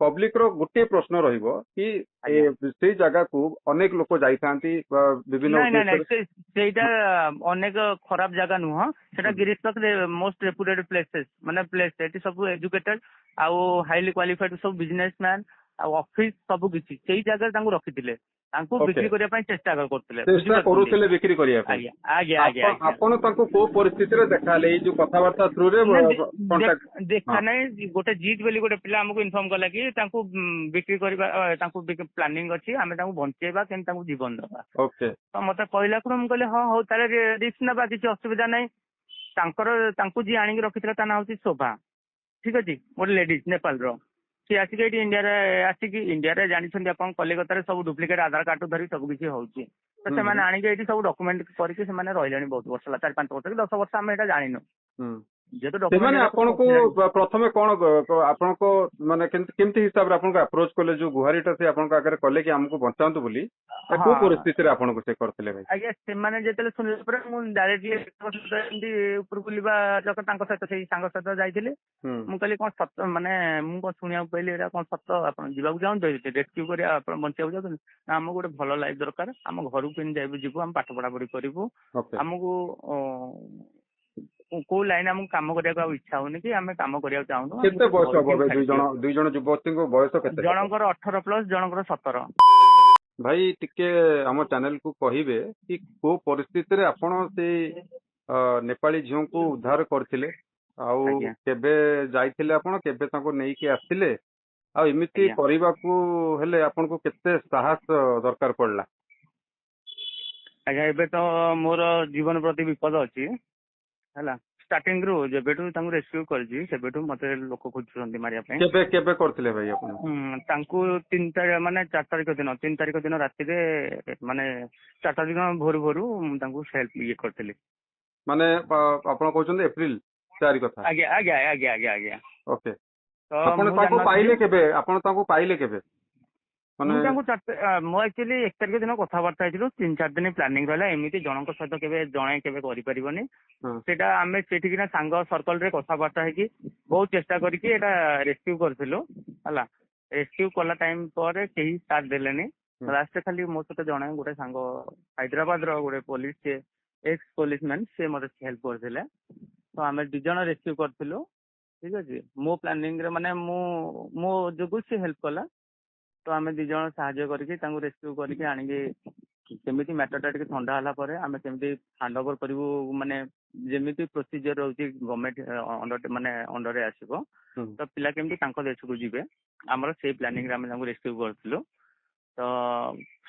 Public रो गोटे प्रश्न रहिबो कि से जगह को अनेक लोक जाइथांती विभिन्न ନାଇଁ ନାଇଁ उद्देश्य ନାଇଁ ସେଇଟା ଅନେକ ଖରାପ ଜାଗା ନୁହଁ ସେଟା ଗିରିଶ ପାଖରେ ମୋଷ୍ଟ ରେପୁଟେଡ୍ ପ୍ଲେସେସ୍ ମାନେ ପ୍ଲେସ୍ ଏଠି ସବୁ ଏଜୁକେଟେଡ୍ ଆଉ ହାଇଲି କ୍ୱାଲିଫାଇଡ୍ ସବୁ ବିଜନେସ ମ୍ୟାନ ଆଉ ଅଫିସ ସବୁ କିଛି ସେଇ ଜାଗାରେ ତାଙ୍କୁ ରଖିଥିଲେ ତାଙ୍କୁ ବିକ୍ରି କରିବା ପାଇଁ ଚେଷ୍ଟା କରୁଥିଲେ चेष्टा करूथिले बिक्री करिया पे ଆଜ୍ଞା ଆଜ୍ଞା ଆଜ୍ଞା ଆଜ୍ଞା आपण ताको को परिस्थिति रे देखाले ए जो कथावार्ता थ्रू रे कांटेक्ट देखा नहीं गोटे जीत बोली गोटे पिला हमको इनफॉर्म कला कि तांको बिक्री करबा तांको प्लानिंग अछि हमें तांको बंचेबा केन तांको जीवन दबा ओके तो मते कहला को हम कहले हां हो ताले रिस्क नबा किछि असुविधा नहीं तांको जी आनिक रखितला ता ना होची शोभा ठीक अछि गोटे लेडीज नेपाल रो सी आसिक एटी इंडिया रे आसिक इंडिया रे जानि छथि अपन कलिकता रे सब डुप्लिकेट आधार कार्ड धरी सब किछि होउची तो से माने आनिक एटी सब डॉक्यूमेंट करके से माने रहिलानी बहुत वर्ष ला 4-5 वर्ष कि 10 वर्ष हम एटा जानिनो जेतो डॉक्यूमेंट आपण को प्रथमे कोन आपण को माने केमती हिसाब रे आपण को अप्रोच करले जो गुहारीटा से आपण को आगे कले कि हमको बचांतु बोली को परिस्थिति रे आपण को से करथिले भाई आज्ञा से माने जेतले सुनिले पर मु डायरेक्टली एंडी ऊपर बुलिबा जक तांको सहित सेही सांग सहित जाइथिले मु कहली कोन सत माने मु को सुनिया पहिले एरा कोन सत आपण जीवाक जाउन रेस्क्यू करिया आपण बंचिया जाउन हमको गोटे भलो लाइफ दरकार हम घर को जाइबु जीवु हम पाठ पढ़ा पढ़ी करिवु हमको को लाइन हमको काम करिया इच्छा होनी कि आम काम करिया चाहूँ केते बयस होबे दुई जण युवती को बयस केते जनकर 18 प्लस जनकर 17 भाई टिके हम चैनल को कहिबे कि को परिस्थिति रे आपण से नेपाली झियो को उद्धार करथिले आउ केबे जाइथिले आपण केबे ताको नेई के आथिले आ एमिति करिबा को हेले आपण को केते साहस दरकार पड़ला आज्ञा एबे तो मोर जीवन प्रति विपद अछि हला स्टार्टिंग रो जेबेटू तांको रेस्क्यू करजी सेबेटू मते लोक खोजुछंती मारिया पे केबे केबे करथिले भाई आपण तांको 3 तारिख माने 4 तारिख दिन 3 तारिख दिन राति रे माने 4 तारिख भोर भोरू तांको हेल्प ये करथिले माने आपण कहउछंती एप्रिल 4 कथा आज्ञा आज्ञा आज्ञा आज्ञा आज्ञा ओके तो आपण ताको पाइले केबे आपण ताको पाइले केबे मो एक्चुअली 1 तारिख दिन कथबार्ता हेतिलो 3-4 दिन प्लानिंग रहला एमिति जनक सहित केबे जणे केबे करि परिबनी सेटा आमे सेठिकिना सांग सर्कल रे कथबार्ता हे कि बहुत चेष्टा करी कि एटा रेस्क्यू करथिलो हला रेस्क्यू कला टाइम पर केही साथ देलेनी लास्ट खाली मो सहित जणे गोटे सांग हैदराबाद रो गोटे पुलिस के एक्स पुलिसमैन से मते हेल्प करथिले तो आमे दु जण रेस्क्यू करथिलो ठीक अछि मो प्लानिंग रे माने मो जोगु से हेल्प कला तो आम दी जन साहाଯ୍य करके रेस्क्यू करके आनिके केमिति मैटरटा टिके ठंडा हला परे आमे केमिति हैंड ओवर करिवु माने जेमिति प्रोसीजर रहउची गवर्नमेंट अंडर माने अंडर रे आसीबो तो पिला केमिति तांको देश को जिवे हमर से प्लानिंग रे आमे तांको रेस्क्यू करथिलो तो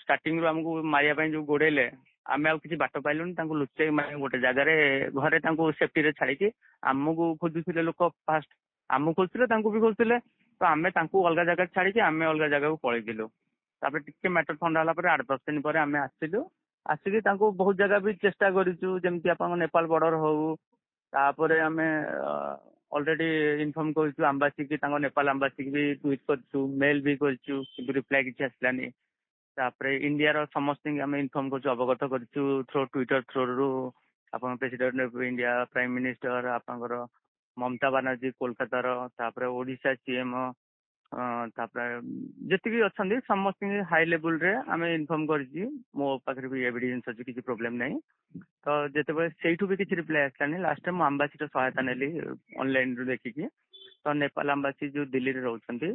स्टार्टिंग रो हमको मारिया पय जो गोडेले आमे आ किछि बाट पाइलुन तांको लुचै माने गोटे जगह रे घरे तांको सेफ्टी रे छाड़ी के हमको खोजुथिले लोक फास्ट हमको खोजुथिले तांको भी खोजुथिले तो आमे तांको अलगा जगह छाड़ी के आमे अलगा जगह को पळै दिलो तापर टिके मैटर ठंडा हला पर 8-10 दिन पर आमे आसिलु आसिके तांको बहुत जगह भी चेष्टा करिचु जेमति आपन नेपाल बॉर्डर हो तापर आमे ऑलरेडी इन्फॉर्म करिचु एम्बेसी की तांको नेपाल एम्बेसी की भी ट्वीट करचु मेल भी करचु कि रिप्लाई किछि आसलानी तापर इंडिया रो समस्त आमे इन्फॉर्म करचु अवगत करचु थ्रू ट्विटर थ्रू रो आपन president of India prime minister आपनकर ममता बनर्जी कोलकाता रो तापर ओडिशा सीएम जितकी अच्छा समस्त हाई लेवल रे आमे इन्फॉर्म करछि मो पाखरे भी एविडेंस अछि किछि प्रॉब्लम नहीं तो जेतेबे सेठू भी किछि रिप्लाई आसलानी लास्ट टाइम एम्बेसी रो सहायता नेली ऑनलाइन रो देखिकी तो नेपाल एम्बेसी जो दिल्ली रे रहउछंती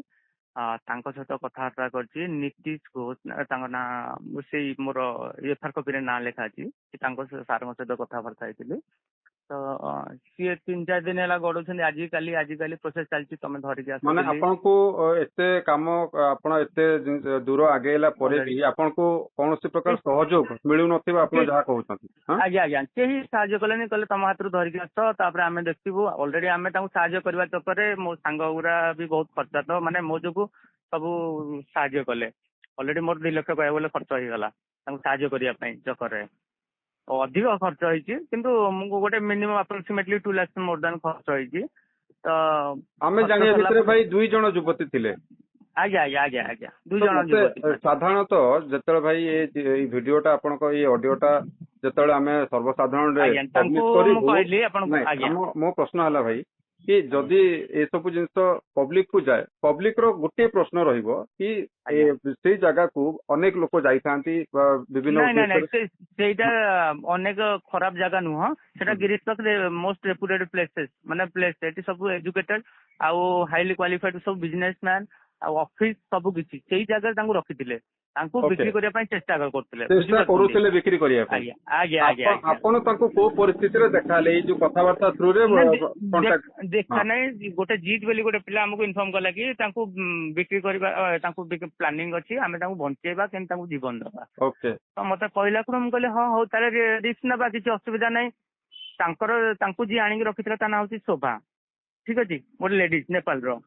तांको सहित कथबार्ता करछि नीतीश घोष तांको ना से मोर एफआर कॉपी रे ना लेखा अछि कि तांको सार सहित कथबार्ता हेतिले तो सी 3-4 दिन है गड़ुछन आज काली प्रोसेस चलती तुम धरिक आस माने आपन को एते काम आपन एते दूर आगेला परे भी आपन को कोनोसी प्रकार सहयोग मिलु नथिबा आपन जहा कहउछन आज्ञा आज्ञा केही सहाय्य कलेनी कले तम हाथ धरिक आस तापर आमे देखिबु ऑलरेडी आमे ताऊ सहाय्य करबा चक्कर रे मो सांग गुरा भी बहुत खर्चा तो माने मो जोगु सब सहाय्य कले ऑलरेडी मोर 2 लाख पाए बोले खर्च होई गला ताऊ सहाय्य करिया पई चक्कर रे अधिक खर्च होइछि किंतु हमको गोटे minimum approximately 2 lakh more than खर्च होइछि तो हमें जानिया भितरे भाई 2 जण युवती थिले आज्ञा आज्ञा आज्ञा आज्ञा 2 जण युवती साधारणतः जतले भाई ए वीडियोटा आपन को ए ऑडियोटा जतले हमें सर्वसाधारण रे पब्लिश करी कहली आपन आज्ञा मो प्रश्न हला भाई कि जदि ए सब जिनस पब्लिक को जाए पब्लिक रो गोटे प्रश्न रहिबो कि से जगह को अनेक लोक जाइथांती विभिन्न सेटा अनेक खराब जगह नुह सेटा गिरीश मोस्ट रेपुटेड प्लेसेस माने प्लेस एटी सब एजुकेटेड आउ हाईली क्वालिफाइड सब बिजनेसमैन आ ऑफिस सब किछि सेही जगह तांको रखिथिले तांको बिक्री करिया पई चेष्टा करूथिले बिक्री करिया पई आज्ञा आज्ञा आपण तांको को परिस्थिति रे देखाले ए जो कथावार्ता थ्रू रे कांटेक्ट देखा नै गोटे जीत बोली गोटे पिला हमको इन्फॉर्म कला कि तांको बिक्री करबा तांको प्लानिंग अछि हमें तांको बंचेबा केन तांको जीवन दबा ओके तो मते कहला क्रम कहले हां हो ताले रिस्क नबा किछि असुविधा नै तांको जी आनी रखिथिला ता ना होछि शोभा ठीक अछि गोटे लेडीज नेपाल रो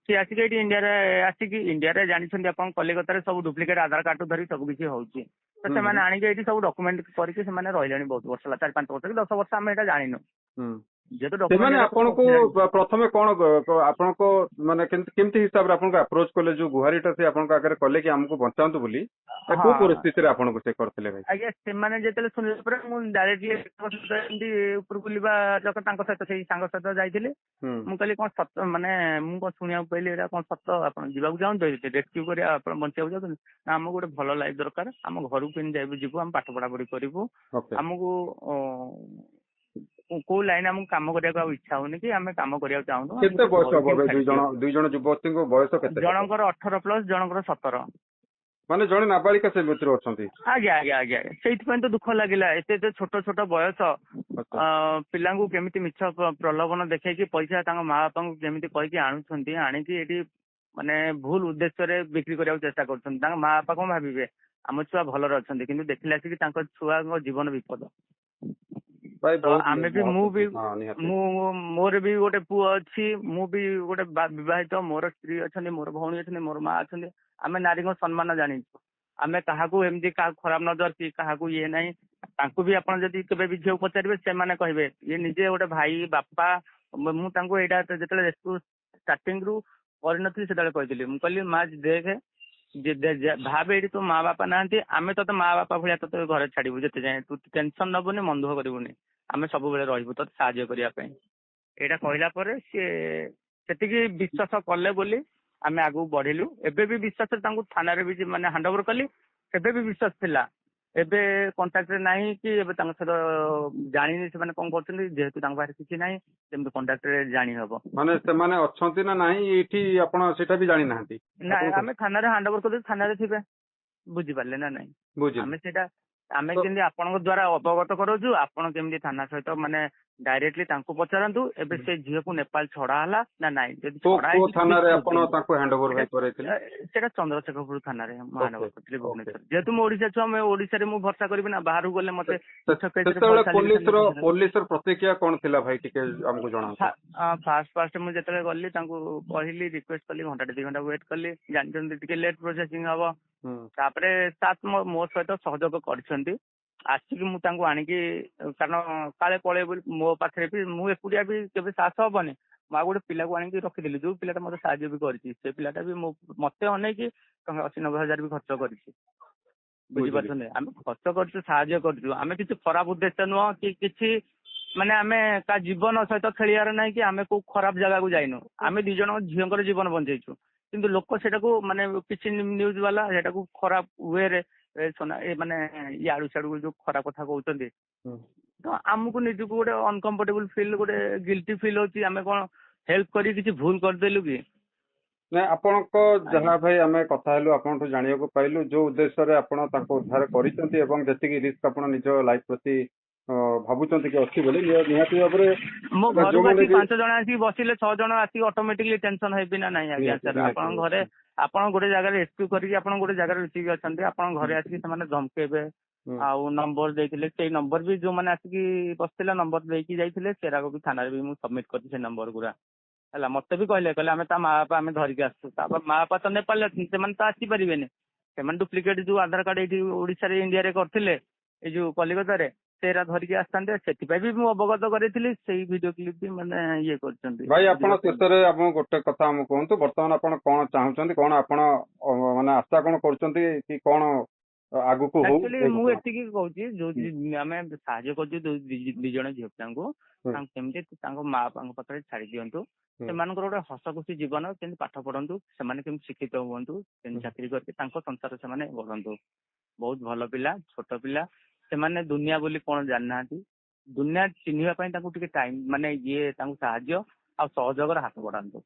सी आसिक इंडिया रे आसिक इंडिया रे जानिछन्ती आपन कलिकता रे सब डुप्लिकेट आधार कार्ड धरी सब किछि होउछि तो से माने आनी एठी सब डॉक्यूमेंट करके से माने रहिलानी बहुत वर्ष ला 4-5 वर्ष कि 10 वर्ष हम एटा जानिनो जेतो डॉक्यूमेंट आपन को प्रथमे कोन आपन को माने केमती हिसाब रे आपन को अप्रोच करले जो गुहारीटा से आपन को आगे कले कि हमको बचांतु बोली को परिस्थिति रे आपन को से करथिले भाई आज्ञा से माने जेतले सुनले पर मु डायरेक्टली ऊपर बुलिबा जक तांको सहित सेही संग सहित जाइथिले मु कहली कोन सत माने मु को सुनिया पहिले एरा कोन सत आपन जीवा को जाउन रेस्क्यू करिया आपन बंचिया जाउन ना हमको गोटे भलो लाइफ दरकार हम घर को पिन जाइबु जीवु हम पाठ पढ़ा पढ़ी करिवु हमको को लाइन हमको काम करिया को इच्छा होनी कि हमें काम करिया चाहनु केते बयस होबे दुई जण युवती को बयस केते जनकर 18 प्लस जनकर 17 माने जणे नाबालिका से मित्र अछंती आज्ञा आज्ञा आज्ञा सेहित पय तो दुख लागिला एते छोट छोट बयस पिलांगु केमिति मिछ प्रलोभन देखै कि पैसा तांग मां बापा को केमिति कहि कि आनुछंती आनी कि एटी माने भूल उद्देश्य रे बिक्री करिया चेष्टा करछन तांग मां बापा को भाबिबे हम छुआ भलर अछंती किंतु देखिला कि तांग छुआ को जीवन विपद आमे भी मोर भी गोटे पुओ अच्छी मु भी गोटे विवाहित मोर स्त्री अच्छी मोर भौणी अच्छी मोर माँ अच्छी आमे नारी को सम्मान जानी आमे काहाकू एमती का खराब नजर कि काहाकू ये नहीं तांकू भी आपण जदी केबे भी झियो पचारिबे से माने कहबे ये निजे गोटे भाई बापा मु तांको एटा जेतले रेस्क्यू स्टार्टिंग रु परिणति सेतले कहितली मु कहली मां देखे भावे एटी तो माँ बापा नांती आमे तो माँ बापा भलिया तो घर छाड़बू जेते जाए तू टेंशन नबुनी मन दुख करबुनी आमे सब बेले रहबू तो साहाय्य करिया पई एटा कहला परे सेतिकी विश्वास कले बोली आमे आगु बढ़िलु एबे भी विश्वास तांको थाना रे भी माने हैंड ओवर कली एबे भी विश्वास थिला एबे कांटेक्ट रे नाही कि एबे तांको सर जानिनी से माने कोन करछन जेहेतु तांको बारे किछि नाही तेम कांटेक्ट रे जानि हबो माने से माने अछंती ना नाही एठी आपण सेटा भी जानि नाहंती ना आमे थाना रे हैंड ओवर कर थाना रे थिबे बुझि पारले ना नाही आमे सेटा आमे केंदी आपन द्वारा अवगत करूछु आपन केंदी थाना सहित माने डायरेक्टली तांको पचारंतु एबे से झियो को नेपाल छोड़ा हला ना नाही जदी छोड़ा को थाना रे आपन तांको हैंड ओवर भाई करैथिले सेटा चंद्रशेखरपुर थाना रे हम हैंड ओवर करथिले भुवनेश्वर जेतु मो ओडिसा छु हम ओडिसा रे मु भरसा करबी ना बाहर गले मते पुलिस रो प्रतिक्रिया कोन थिला भाई टिके हमको जणा फास्ट मु जेतले गल्ली तांको कहली रिक्वेस्ट कली घंटा 2 घंटा वेट कली जानचंदी टिके लेट प्रोसेसिंग हबो तापरे सात मो सहित सहयोग करछंती आसिक मु तांको आनिकी कारण काले पळे मो पाखरे भी मु एकुडिया भी केबे साहस हबनी मा गोटे पिला को आनिकी रखिदिली जो पिलाटा मते साहाय्य भी करछि से पिलाटा भी मते अनै कि 80-90 हजार भी खर्च करछि बुझि पाछने हम खर्च करछु साहाय्य करछु आमे किछि खराब उद्देश्य नुह कि किछि माने आमे का जीवन सहित खेलियार नै कि आमे को खराब जगह को जाइनो आमे दि जण झियंकर जीवन बंचैछु किंतु लोक सेटा को माने किछि न्यूज वाला सेटा को खराब वे रे सोना ए माने याडू साडू जो खराब कथा कहउचंदी तो हमको निजु गोटे अनकंफर्टेबल फील गोटे गिल्टी फील होची आमे कोन हेल्प करी किछि भूल कर देलु कि नै आपण को जहा भाई आमे कथा हेलु आपण तो जानियो को पाइलु जो उद्देश्य रे आपण ताको उद्धार करिसंती एवं जति कि रिस्क आपण निजो लाइफ प्रति भाबुचंती कि अछि बोले निहाती बाबरे मो घर बाकी 5 जण आसी बसिले 6 जण आसी ऑटोमेटिकली टेंशन है बिना नाही आज्ञा सर आपण घरे आपण गोटे जगह रेस्क्यू करी आपण गोटे जगह रुचि अछंती आपण घरे आसी से माने धमकेबे आउ नंबर देइथिले से नंबर भी जो माने आसी बसतिला नंबर देकी जाइथिले सेरा को भी थाना रे भी मु सबमिट करथि से नंबर गुरा हला मते भी कहले आमे ता मां बापा आमे धरि के आसु ता मां बापा तो नेपाल से मन ता आसी परिबेने से मन डुप्लीकेट जो आधार कार्ड एठी ओडिसा रे इंडिया रे करथिले ए जो कलिकता रे सेरा धरि के आस्तांते सेति पय भी मु अवगत करिथिली सेही वीडियो क्लिप भी माने ये करचंती भाई आपण शेषरे आपण गोटे कथा हम कहंतु वर्तमान आपण कोन चाहउचंती कोन आपण माने आशा कोन करचंती कि कोन ଆଗକୁ ହଉ। ଆକ୍ଚୁଆଲି ମୁଁ ଏତିକି କହୁଛି ଯୋଉ ଆମେ ସାହାଯ୍ୟ କରୁଛୁ ଦି ଜଣ ଝିଅ ପିଲାଙ୍କୁ କେମିତି ତାଙ୍କ ମା ବାପାଙ୍କ ପାଖରେ ଛାଡି ଦିଅନ୍ତୁ, ସେମାନଙ୍କର ଗୋଟେ ହସ ଖୁସି ଜୀବନ, କେମିତି ପାଠ ପଢନ୍ତୁ, ସେମାନେ କେମିତି ଶିକ୍ଷିତ ହୁଅନ୍ତୁ, କେମିତି ଚାକିରି କରିକି ତାଙ୍କ ସଂସାର ସେମାନେ ଗଢନ୍ତୁ। ବହୁତ ଭଲ ପିଲା, ଛୋଟ ପିଲା, ସେମାନେ ଦୁନିଆ ବୋଲି କଣ ଜାଣିନାହାନ୍ତି। ଦୁନିଆ ଚିହ୍ନିବା ପାଇଁ ତାଙ୍କୁ ଟିକେ ଟାଇମ ମାନେ ତାଙ୍କୁ ସାହାଯ୍ୟ ଆଉ ସହଯୋଗର ହାତ ବଢାନ୍ତୁ।